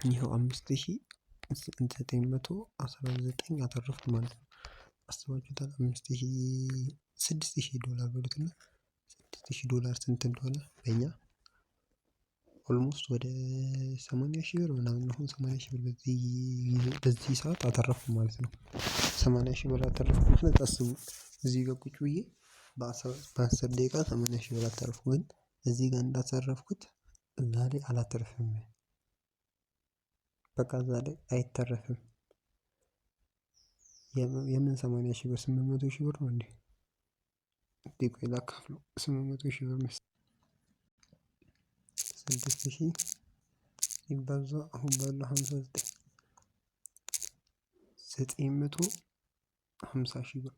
ይኸው 5,919 አተረፍኩ ማለት ነው። አስባችሁታል? 6,000 ዶላር በሉትና $6,000 ስንት እንደሆነ በእኛ ኦልሞስት ወደ 80,000 ብር ምናምን ነው። አሁን 80,000 ብር በዚህ ሰዓት አተረፍኩ ማለት ነው። 80,000 ብር አተረፍኩ ማለት አስቡ። እዚህ ጋር ቁጭ ብዬ በ10 ደቂቃ 80,000 ብር አተረፍኩ። ግን እዚህ ጋር እንዳተረፍኩት እዛ ላይ አላተርፍም። በቃ እዛ ላይ አይተረፍም። የምን 80,000 ብር 800,000 ብር ነው እንዴ? ቆይ ላካፍለው። 800,000 ብር 6,000 ሲባዛ አሁን ባለው 950,000 ብር።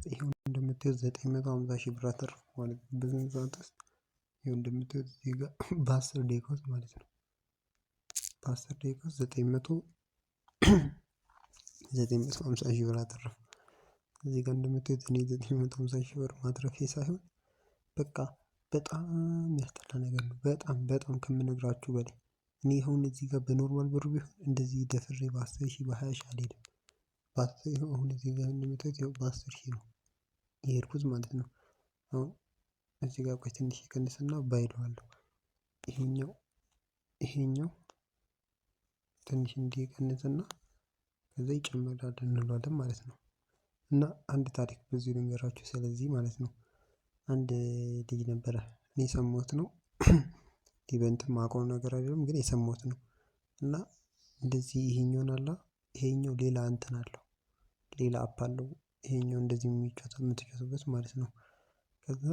ይኸው እንደምታዩት 950,000 ብር አተረፍኩ ማለት ነው። በዚህ ሰዓት ውስጥ ይኸው እንደምታዩት እዚህ ጋር በ10 ደቂቃ ውስጥ ማለት ነው። በ10 ደቂቃ ውስጥ 950,000 ብር አተረፍኩ። እዚህ ጋር እንደምታዩት እኔ 950,000 ብር ማትረፌ ሳይሆን በቃ በጣም ያስጠላ ነገር ነው። በጣም በጣም ከምነግራችሁ በላይ። እኔ አሁን እዚህ ጋር በኖርማል ብር ቢሆን እንደዚህ ደፍሬ በ10,000 በ20,000 አልሄድም። አሁን እዚህ ጋር እንደምታዩት በ10,000 ነው የሄድኩት ማለት ነው። አሁን እዚህ ጋር ቆይ ትንሽ ይቀንስና ባይለዋለሁ። ይሄኛው ትንሽ እንዲቀንስና ከዛ ይጨምራል እንለዋለን ማለት ነው። እና አንድ ታሪክ በዚህ ልንገራችሁ ስለዚህ ማለት ነው። አንድ ልጅ ነበረ፣ እኔ የሰማሁት ነው። ኢቨንትም ማውቀው ነገር አይደለም ግን የሰማሁት ነው። እና እንደዚህ ይሄኛውን ይሄኛው ሌላ እንትን አለው፣ ሌላ አፕ አለው። ይሄኛው እንደዚህ የምትጫወቱበት ማለት ነው። ከዛ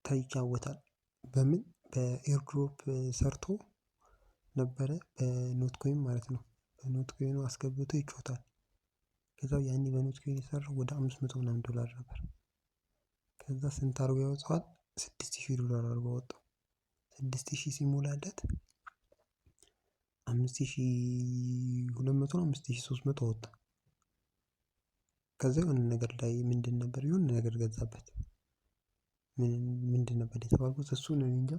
ይጫወታል። በምን በኤርድሮፕ ሰርቶ ነበረ፣ በኖት ኮይን ማለት ነው። በኖት ኮይኑ አስገብቶ ይጫወታል። ከዛው ያኔ በኖት ኮይን የሰራው ወደ 500 ምናምን ዶላር ነበር። ከዛ ስንት አድርጎ ያወጣዋል? 6,000 ዶላር አድርጎ አወጣው። 6,000 ሲሞላለት 5,200 ነው 5,300 ወጣ። ከዛ የሆነ ነገር ላይ ምንድን ነበር የሆነ ነገር ገዛበት። ምንድን ነበር የተባልኩት እሱን እኔ እንጃ፣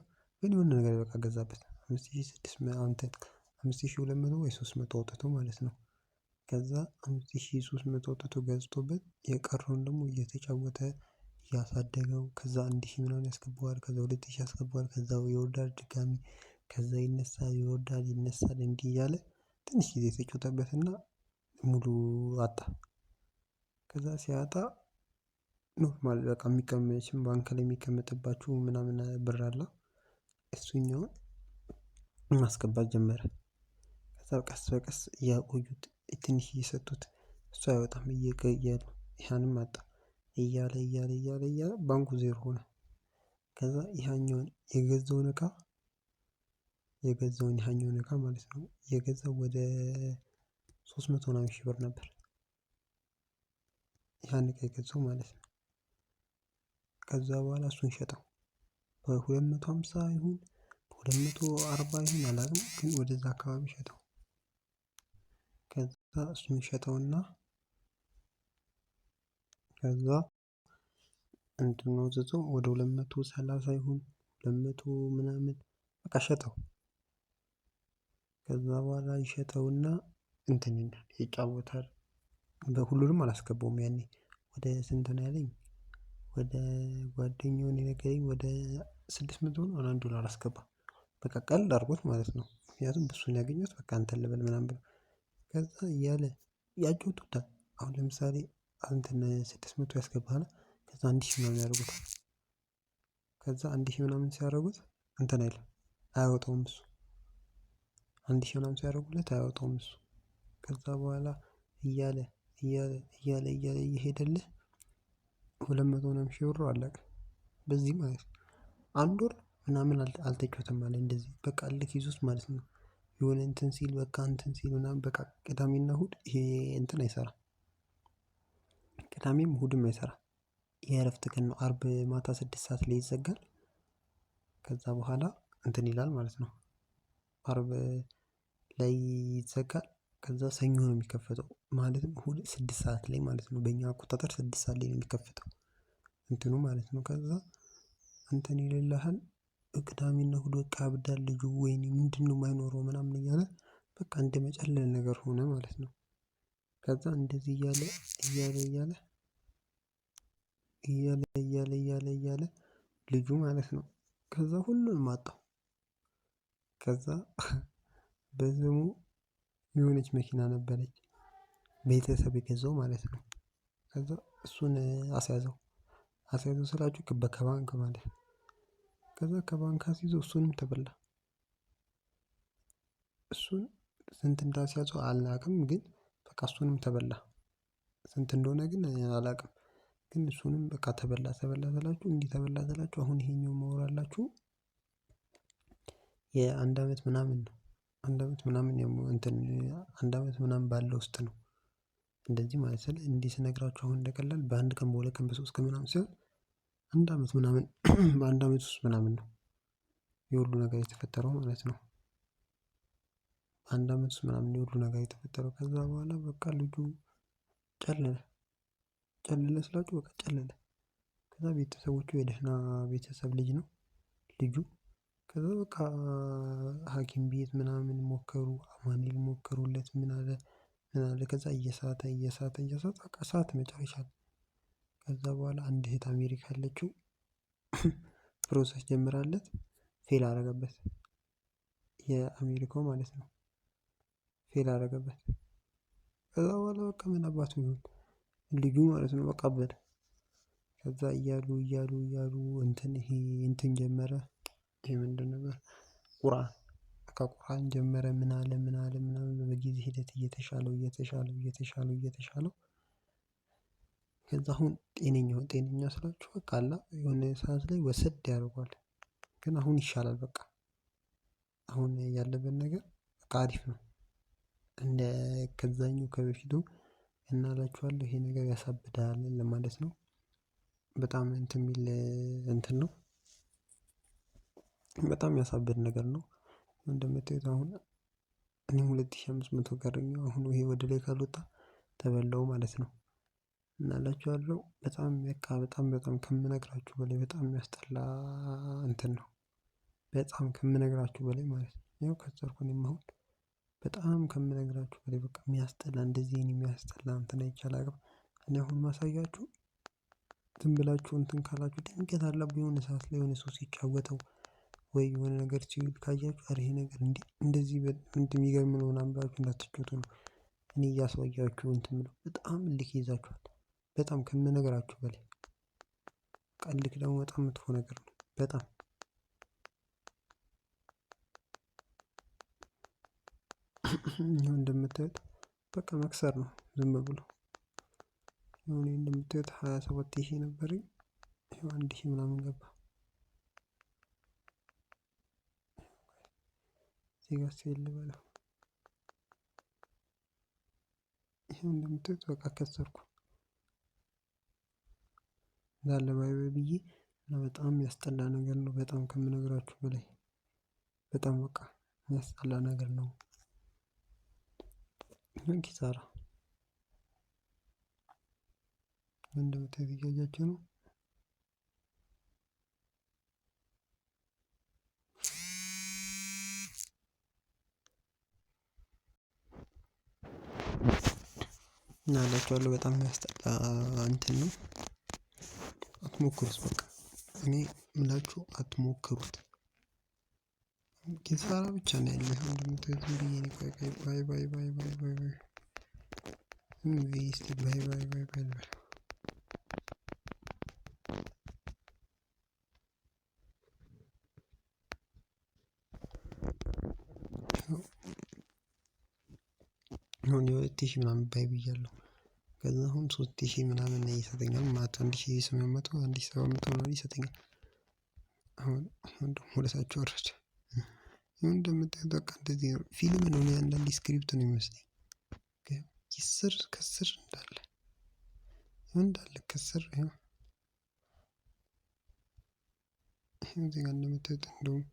ግን የሆነ ነገር በቃ ገዛበት። 5,200 ወይ 300 አውጥቶ ማለት ነው። ከዛ 5,300 አውጥቶ ገዝቶበት የቀረውን ደግሞ እየተጫወተ እያሳደገው፣ ከዛ 1,000 ምናምን ያስገባዋል፣ ከዛ 2,000 ያስገባዋል፣ ከዛ ይወርዳል ድጋሚ፣ ከዛ ይነሳል ይወርዳል ይነሳል፣ እንዲህ እያለ ትንሽ ጊዜ የተጫወተበትና ሙሉ አጣ። ከዛ ሲያጣ ኖርማል በቃ የሚቀመጥም ባንክ ላይ የሚቀመጥባችሁ ምናምን ብር አለ፣ እሱኛውን ማስገባት ጀመረ። ከዛ ቀስ በቀስ እያቆዩት ትንሽ እየሰጡት እሱ አይወጣም እየቀየሉ ያንም አጣ እያለ እያለ እያለ እያለ ባንኩ ዜሮ ሆነ። ከዛ ያኛውን የገዛውን እቃ ማለት ነው የገዛው ወደ 300 ምናምን ሺህ ብር ነበር ያን እቃ የገዛው ማለት ነው። ከዛ በኋላ እሱን ሸጠው በ250 ይሁን በ240 ይሁን አላውቅም፣ ግን ወደዛ አካባቢ ሸጠው። ከዛ እሱን ሸጠውና ከዛ እንትኑ አውጥቶ ወደ 230 ይሁን 200 ምናምን በቃ ሸጠው። ከዛ በኋላ ይሸጠውና እንትን ይላል ይጫወታል። በሁሉንም አላስገባውም ያኔ ወደ ስንት ነው ያለኝ? ወደ ጓደኛውን የነገረኝ ወደ 600 ነው $1 አስገባ። በቃ ቀልድ አድርጎት ማለት ነው። ምክንያቱም በሱን ያገኘሁት በቃ አንተን ልበል ምናምን ብሎ ከዛ እያለ ያጫውቱታል። አሁን ለምሳሌ እንትን 600 ያስገባሃል ከዛ 1000 ምናምን ያደርጉታል። ከዛ 1000 ምናምን ሲያደርጉት እንትን አይልም አያወጣውም እሱ 1000 ምናምን ሲያደርጉለት አያወጣውም እሱ። ከዛ በኋላ እያለ እየሄደልህ 200 ምናምን ሺህ ብሩ አለቀ በዚህ ማለት ነው። አንድ ወር ምናምን አልተጫወተም አለ እንደዚህ በቃ እልክ ይዞት ማለት ነው። የሆነ እንትን ሲል በቃ እንትን ሲል ምናምን በቃ ቅዳሜና እሁድ ይሄ እንትን አይሰራም። ቅዳሜም እሁድም አይሰራም። የእረፍት ቀን ነው። አርብ ማታ 6 ሰዓት ላይ ይዘጋል። ከዛ በኋላ እንትን ይላል ማለት ነው። አርብ ላይ ይዘጋል። ከዛ ሰኞ ነው የሚከፈተው ማለትም እሁድ 6 ሰዓት ላይ ማለት ነው። በእኛ አቆጣጠር 6 ሰዓት ላይ ነው የሚከፈተው እንትኑ ማለት ነው። ከዛ እንትን ይልልሃል ቅዳሜና እሁድ በቃ ያብዳል ልጁ ወይኔ ምንድነው የማይኖረው ምናምን እያለ በቃ እንደመጨለል ነገር ሆነ ማለት ነው። ከዛ እንደዚህ እያለ ልጁ ማለት ነው ከዛ ሁሉንም አጣው። ከዛ በስሙ የሆነች መኪና ነበረች ቤተሰብ የገዛው ማለት ነው። ከዛ እሱን አስያዘው ስላችሁ ከባንክ ማለት ነው። ከዛ ከባንክ አስይዞ እሱንም ተበላ። እሱን ስንት እንዳስያዘው አላውቅም፣ ግን በቃ እሱንም ተበላ። ስንት እንደሆነ ግን አላውቅም፣ ግን እሱንም በቃ ተበላ ስላችሁ እንዲህ ተበላ ስላችሁ አሁን ይሄኛው ማወራላችሁ የአንድ አመት ምናምን ነው። አንድ አመት ምናምን እንትን አንድ አመት ምናምን ባለው ውስጥ ነው እንደዚህ ማለት ስለ እንዲህ ስነግራችሁ አሁን እንደቀላል በአንድ ቀን በሁለት ቀን በሶስት ቀን ምናምን ሲሆን አንድ አመት ምናምን በአንድ አመት ውስጥ ምናምን ነው የሁሉ ነገር የተፈጠረው ማለት ነው። አንድ አመት ውስጥ ምናምን የሁሉ ነገር የተፈጠረው። ከዛ በኋላ በቃ ልጁ ጨለለ ስላችሁ በቃ ጨለለ። ከዛ ቤተሰቦቹ የደህና ቤተሰብ ልጅ ነው ልጁ። ከዛ በቃ ሀኪም ቤት ምናምን ሞከሩ፣ አማኑኤል ሞከሩለት ምን አለ ከዛ እየሳተ በቃ ሳተ መጨረሻ ላይ። ከዛ በኋላ አንድ እህት አሜሪካ ያለችው ፕሮሰስ ጀምራለት ፌል አደረገበት። የአሜሪካው ማለት ነው ፌል አደረገበት። ከዛ በኋላ በቃ ምን አባቱ ይሁን ልጁ ማለት ነው በቃ አበደ። ከዛ እያሉ እንትን ጀመረ። ይሄ ምንድን ነበር? ቁርአን ጀመረ። ምን አለ ምናምን በጊዜ ሂደት እየተሻለው ከዛ አሁን ጤነኛ ስላችሁ በቃ አላ የሆነ ሰዓት ላይ ወሰድ ያደርገዋል፣ ግን አሁን ይሻላል። በቃ አሁን ያለበት ነገር በቃ አሪፍ ነው። እንደ ከዛኛው ከበፊቱ እናላችኋለሁ ይሄ ነገር ያሳብዳል ለማለት ነው። በጣም እንትን የሚል እንትን ነው። በጣም ያሳብድ ነገር ነው። እንደምታዩት አሁን እኔ 2500 ቀረኝ። አሁን ይሄ ወደ ላይ ካልወጣ ተበላው ማለት ነው። እናላችኋለሁ በጣም በጣም ከምነግራችሁ በላይ በጣም የሚያስጠላ እንትን ነው። በጣም ከምነግራችሁ በላይ ማለት ነው። ያው ከሰርኩ እኔም አሁን በጣም ከምነግራችሁ በላይ በቃ የሚያስጠላ እንደዚህ የሚያስጠላ እንትን አይቼ አላውቅም። እኔ አሁን ማሳያችሁ ዝም ብላችሁ እንትን ካላችሁ ድንገት አላ የሆነ ሰዓት ላይ የሆነ ሰው ሲጫወተው ወይ የሆነ ነገር ሲል ካያችሁ ኧረ ይሄ ነገር እንደዚህ የሚገርም ነው ምናምን ብላችሁ እንዳትጫወቱ ነው እኔ እያሳያችሁ እንትን የምለው። በጣም እልክ ይይዛችኋል በጣም ከምነግራችሁ በላይ። እልክ ደግሞ በጣም መጥፎ ነገር ነው። በጣም እንደምታዩት በቃ መክሰር ነው ዝም ብሎ እኔ እንደምታዩት 27,000 ነበረኝ። ይኸው 1,000 ምናምን ገባ። እዚህ ጋር ሴል ልበለው። ይኸው እንደምታዩት በቃ ከሰርኩ እንዳለ ባይ ብዬ እና በጣም የሚያስጠላ ነገር ነው። በጣም ከምነግራችሁ በላይ በጣም በቃ የሚያስጠላ ነገር ነው። ኪሳራ እንደምታዩት እያያችሁ ነው። እና እላችኋለሁ በጣም የሚያስጠላ እንትን ነው። አትሞክሩት። በቃ እኔ ምላችሁ አትሞክሩት። ኪሳራ ብቻ ነው ያለው። እንደምታዩት ዝም ብዬ ነው። ባይ ባይ ባይ ባይ ባይ ባይ እስቲ ባይ ባይ ባይ ባይ ባይ አሁን 2,000 ምናምን ባይ ብያለሁ። ከዛ አሁን 3,000 ምናምን ይሰጠኛል ማለት 1,800 1,700 ምናምን ይሰጠኛል። አሁን ደግሞ ወደታች ወረደ። ይሁን እንደምታዩት በቃ እንደዚህ ነው። ፊልም ነው። አንዳንዴ ስክሪፕት ነው የሚመስለኝ። ከስር ከስር እንዳለ ከስር ይሁን እዚህ ጋር እንደምታዩት እንደውም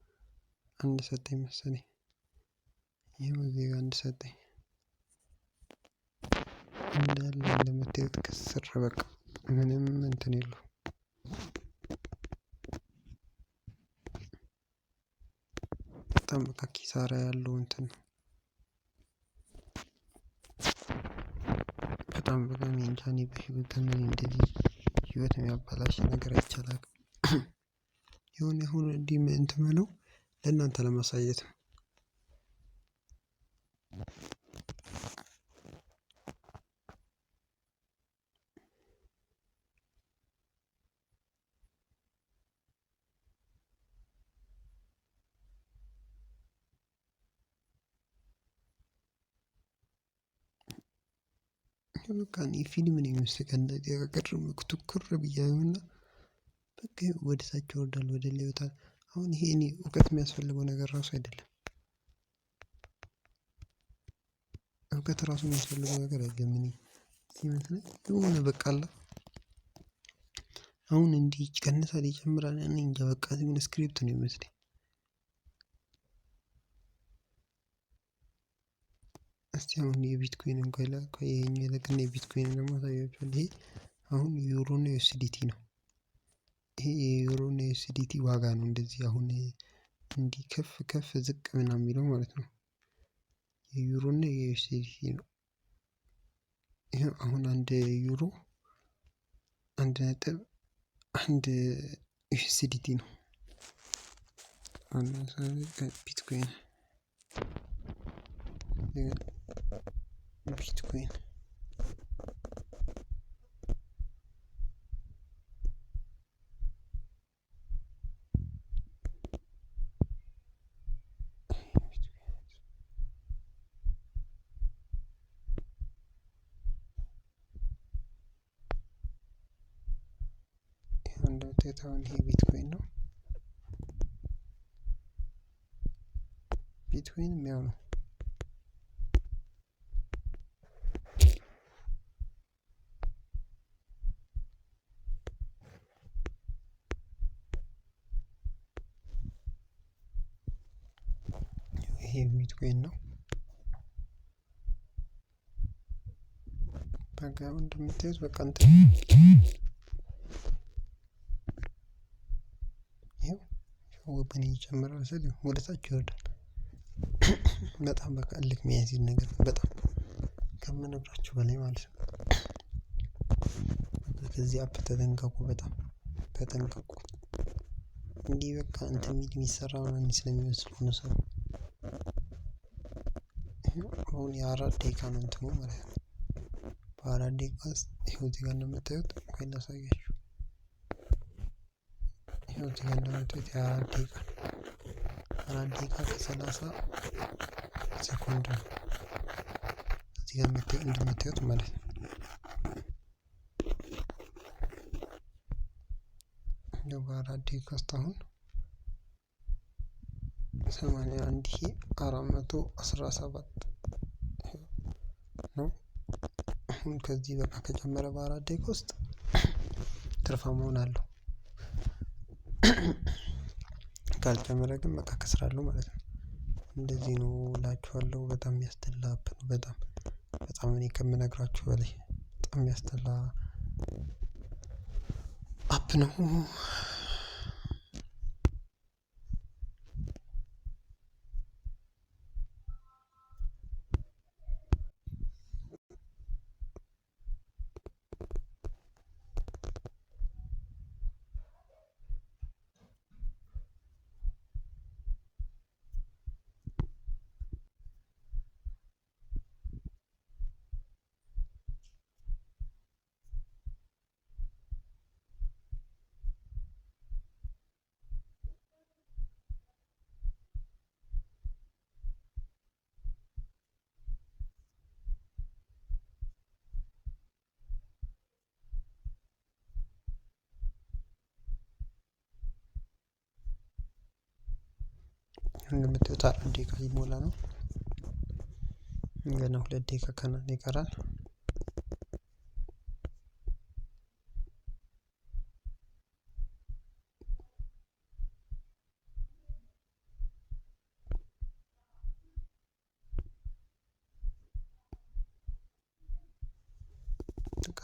አንድ ሰጠኝ መሰለኝ። ይኸው እዚህ ጋር አንድ ሰጠኝ እንዳለ እንደምታዩት ከስር በቃ ምንም እንትን የለውም። በጣም በቃ ኪሳራ ያለው እንትን ነው። በጣም በጣም እንጃ። እኔ በህይወት ዘመኔ እንደዚህ ህይወት የሚያበላሽ ነገር አይቻልም። የሆነ አሁን እንዲህ እንትን የምለው ለእናንተ ለማሳየት ነው። በቃ እኔ ፊልም ነው የሚመስለኝ። እንደዚህ አቀርም ትኩር ብያዩና በቃ ወደ ታች ይወርዳል፣ ወደ ላይ ይወጣል። አሁን ይሄ እኔ እውቀት የሚያስፈልገው ነገር ራሱ አይደለም። እውቀት ራሱ የሚያስፈልገው ነገር አይደለም። እኔ ሲመስለኝ የሆነ በቃ አለ አሁን እንዲህ ይቀንሳል ይጨምራል። እኔ እንጃ በቃ የሆነ ስክሪፕት ነው የሚመስለኝ። እስቲ አሁን የቢትኮይን እንኳን ይሄኛው የለቅና የቢትኮይን ደግሞ አሳያችኋለሁ። ይሄ አሁን ዩሮ እና ዩኤስዲቲ ነው። ይሄ የዩሮ እና ዩኤስዲቲ ዋጋ ነው። እንደዚህ አሁን እንዲህ ከፍ ከፍ ዝቅ ምናምን የሚለው ማለት ነው። የዩሮ እና የዩኤስዲቲ ነው። ይሄ አሁን 1 ዩሮ 1.1 ዩኤስዲቲ ነው። አሁን ቢትኮይን ቢትኮይን እንደምታዩት አሁን ይሄ ቢትኮይን ነው። ቢትኮይንም ያው ነው። ይሄ ቢትኮይን ነው። በቃ እንደምታዩት በቃ እንትን ይሄው ወበኔ ይጨምራል ስል ወደ ታች ይወርዳል። በጣም በቃ እልክ የሚያስይዝ ነገር ነው። በጣም ከምነግራችሁ በላይ ማለት ነው። ከዚህ አፕ ተጠንቀቁ። በጣም ተጠንቀቁ። እንዲህ በቃ እንትን የሚሰራ ምናምን ስለሚመስሉ ነው ሰው። አሁን የ4 ደቂቃ ነው እንትኑ ማለት ነው። በ4 ደቂቃ ውስጥ ይኸው እዚህ ጋር እንደምታዩት ቆይ ላሳያችሁ። ይኸው እዚህ ጋር እንደምታዩት የ4 ደቂቃ 4 ደቂቃ ከ30 ሴኮንድ ነው እዚህ ጋር እንደምታዩት ማለት ነው። 4 ደቂቃ እስካሁን 81417 ነው። አሁን ከዚህ በቃ ከጨመረ በ4 ደቂቃ ውስጥ ትርፋማ እሆናለሁ። ካልጨመረ ግን በቃ ከስራለሁ ማለት ነው። እንደዚህ ነው እላችኋለሁ። በጣም የሚያስጠላ አፕ ነው። በጣም እኔ ከምነግራችሁ በላይ በጣም የሚያስጠላ አፕ ነው። እንደምታዩት 4 ደቂቃ ሊሞላ ነው። ገና 2 ደቂቃ ከናን ይቀራል።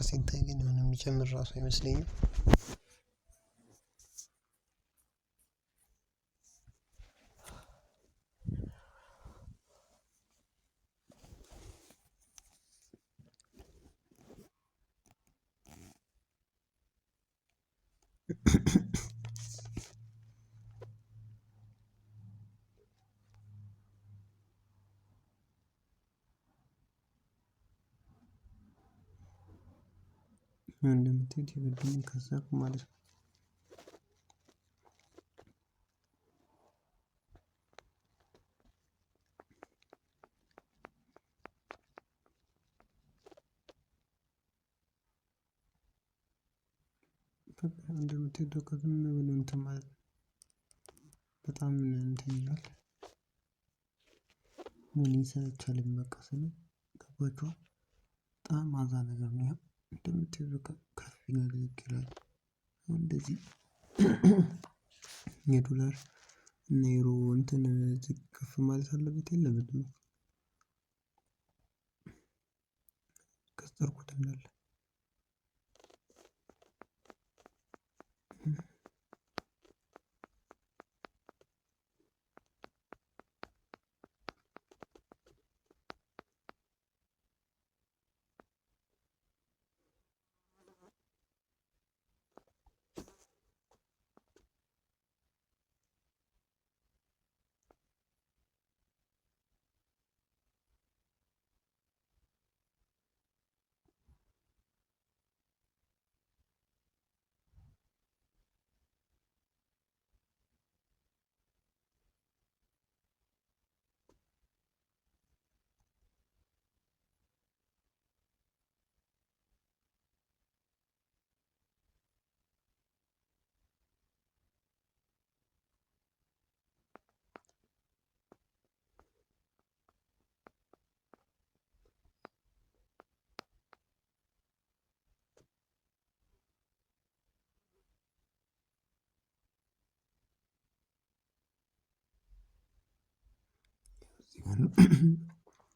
ሲታይ ግን ምንም የሚጨምር ራሱ አይመስለኝም። እንደምታዩት የበድሉን ከሰርኩ ማለት ነው። እንደምታዩት በቃ ዝም ብሎ እንትን ማለት ነው። በጣም እንትን ይላል። ምን ይሰለቻል በቃ ስለ ገባችኋል። በጣም አዛ ነገር ነው። ያው እንደምታዩት በቃ ከፍ ይላል ዝቅ ይላል። እንደዚህ የዶላር እና ዩሮ እንትን ዝቅ ከፍ ማለት አለበት የለበትም? ከሰርኩት እንዳለ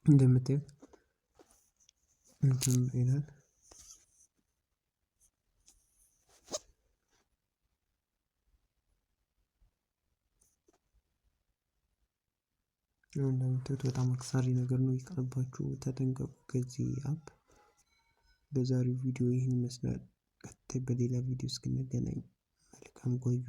እንደምታዩት እንትን ይላል። እንደምታዩት በጣም አክሳሪ ነገር ነው። ይቅርባችሁ፣ ተጠንቀቁ ከዚህ አፕ። በዛሬው ቪዲዮ ይህን ይመስላል። ቀጣይ በሌላ ቪዲዮ እስክንገናኝ መልካም ቆዩ።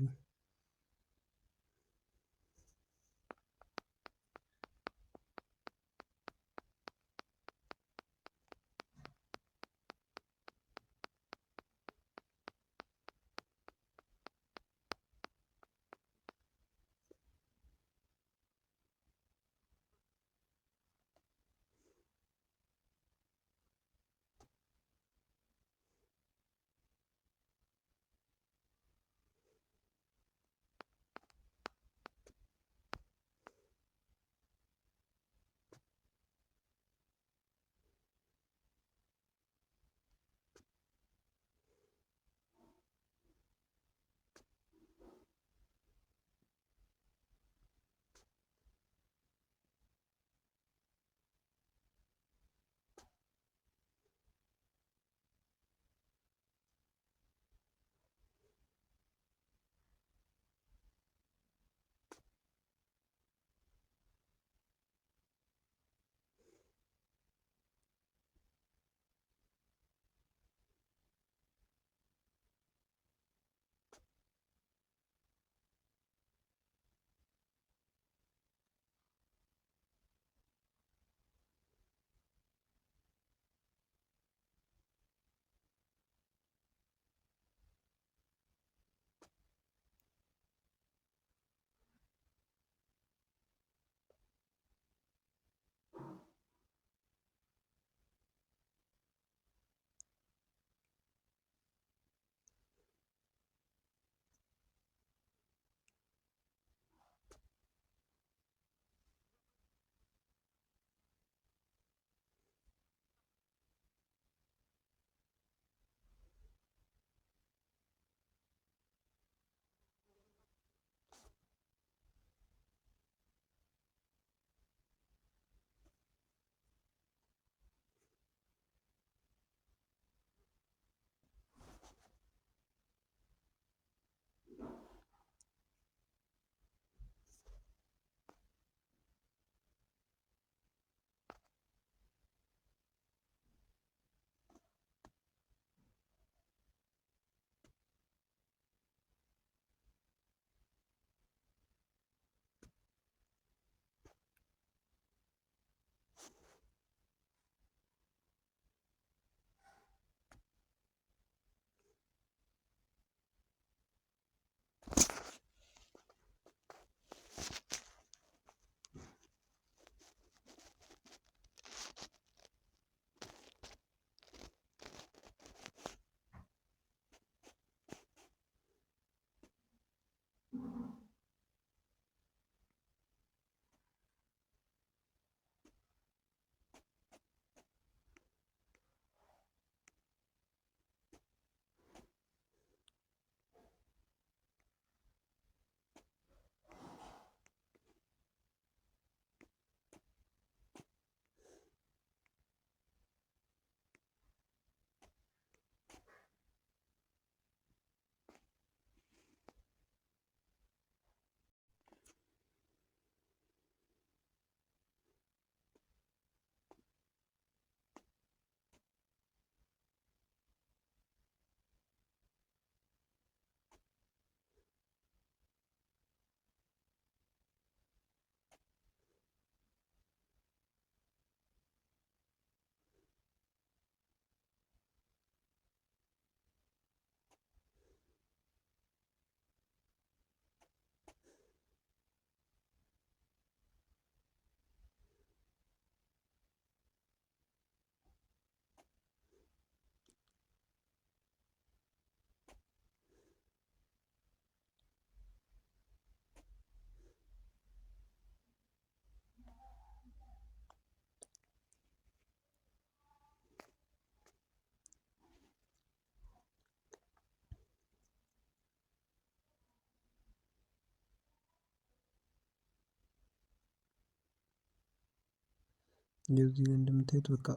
እዚህ ጋር እንደምታዩት በቃ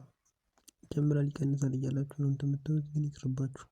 ይጨምራል ይቀንሳል እያላችሁ ነው እንትን የምትሉት ግን ይቅርባችሁ።